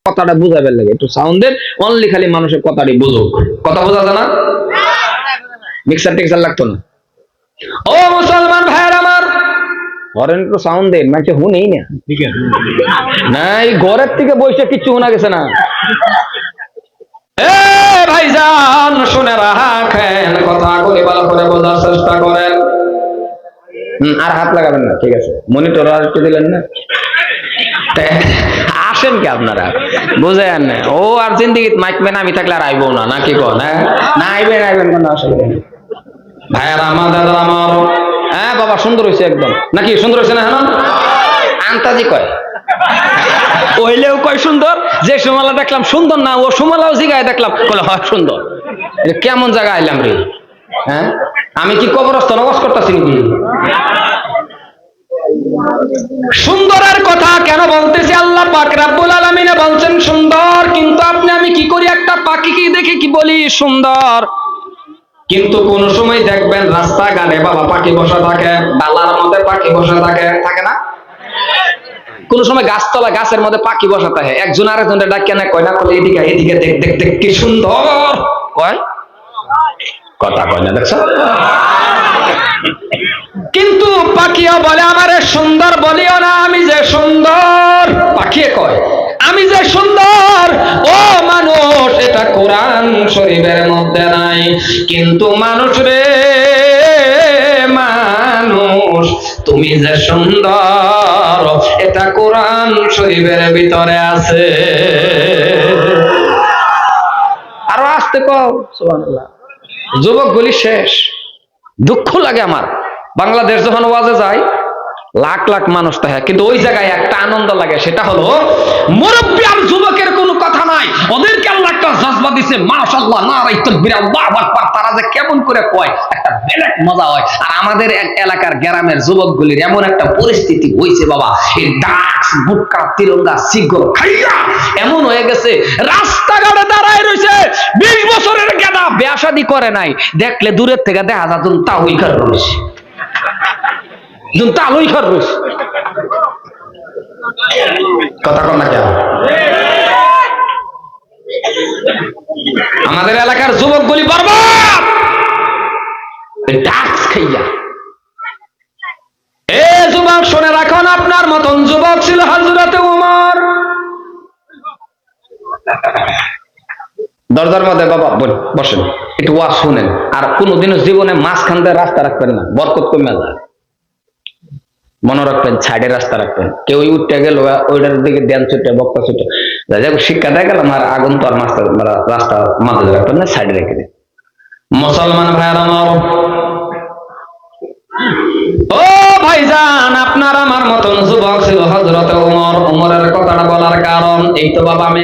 কথাটা বুঝাবেন লাগে একটু সাউন্ডের অনলি খালি মানুষের কথাটি বুঝুক। কথা বোঝা যায় না? মিক্সার টিক্সার লাগতো না। ও মুসলমান ভাইয়ের আমার, হরেন একটু সাউন্ড দেন, মানুষে শুনেই না। না এই ঘরের থেকে বসে কিচ্ছু শোনা গেছে না। এ ভাইজান শুনে রাখেন, কথাগুলি ভালো করে বোঝার চেষ্টা করেন। আর হাত লাগাবেন না, ঠিক আছে? মনিটর আর একটু দিলেন না, আসেন কি আপনারা বুঝেন? ও আর জিন্দিগি মাইকবেন, আমি থাকলে আর আইবো না, নাকি কন? না আইবেন, আইবেন কোনো অসুবিধা নেই ভাইয়ার আমার, দাদা আমার। হ্যাঁ বাবা সুন্দর হয়েছে একদম, নাকি সুন্দর হয়েছে না? হ্যাঁ আন্তাজি কয়, ওইলেও কয় সুন্দর। যে সুমালা দেখলাম সুন্দর না, ও সুমালাও জিগায় দেখলাম বলে হয় সুন্দর। কেমন জায়গা আইলাম রে? হ্যাঁ আমি কি কবরস্থ নবাস করতেছি নাকি? সুন্দরের কথা কেন বলতেছি? আল্লাহ পাক রব্বুল আলামিন বলছেন সুন্দর, কিন্তু আপনি আমি কি করি? একটা পাখিকে দেখে কি বলি সুন্দর, কিন্তু কোন সময় দেখবেন রাস্তাঘাটে বাবা পাখি বসা থাকে, ডালার মধ্যে পাখি বসা থাকে, থাকে না? কোন সময় গাছতলা গাছের মধ্যে পাখি বসা থাকে, একজন আরেকজনের ডাকিয়ে না কয় না, বলে এদিকে এদিকে দেখ দেখ দেখ কি সুন্দর কয়, কথা কয় না, দেখছো? কিন্তু পাখিও বলে আমারে সুন্দর বলিও না, আমি যে সুন্দর। পাখিয়ে কয় আমি যে সুন্দর। ও মানুষ, এটা কোরআন শরীফের মধ্যে নাই, কিন্তু মানুষ রে মানুষ, তুমি যে সুন্দর এটা কোরআন শরীফের ভিতরে আছে। আরো আসতে কও সুবহানাল্লাহ। যুবক বলি শেষ, দুঃখ লাগে আমার। বাংলাদেশ যখন ওয়াজে যায় লাখ লাখ মানুষ থাকে, কিন্তু ওই জায়গায় একটা আনন্দ লাগে, সেটা হলো মুরব্বী আর যুবকের কোনো কথা নাই, ওদেরকে আল্লাহ একটা জজবা দিছে, মাশাআল্লাহ নারায়ে তাকবীর আল্লাহু আকবার, তারা যে কেমন করে কয় একটা বেলেগ মজা হয়। আর আমাদের এক এলাকার গ্রামের যুবকগুলির এমন একটা পরিস্থিতি হইছে বাবা, এই ডাক্স গুটকা তিরঙ্গা সিগারেট খাইয়া এমন হয়ে গেছে, রাস্তাঘাটে দাঁড়ায় রইছে 20 বছরের গেদা, বিয়ে শাদী করে নাই, দেখলে দূরের থেকে দেখা যায় তা ওই কার রইছে, কথা কন না কেন? আমাদের এলাকার যুবক গুলি বরবাদ ড্রাগস খাইয়া। এ যুবক শুনে রাখুন, আপনার মতন যুবক ছিল হযরত ওমর। দরজার মধ্যে বাবা বসেন, একটু ওয়াজ শুনেন, আর কোনোদিনও জীবনে মাঝখান দিয়ে রাস্তা রাখবেন না, বরকত কমে যায়। মনে রাখবেন সাইডে রাস্তা রাখবেন, কেউ উঠতে গেল ওইটার দিকে দেন ছুটে বক্তা ছুটে শিক্ষা দেয় গেলাম, আর আগুন তো আর রাস্তা মাঝে রাখবেন না, সাইডে রেখে দেন। মুসলমান ভাইয়ার আমার, ও ভাইজান, আপনার আমার মতন যুবক ছিল হযরত ওমর। ওমরের কথাটা বলার কারণ এই তো বাবা, আমি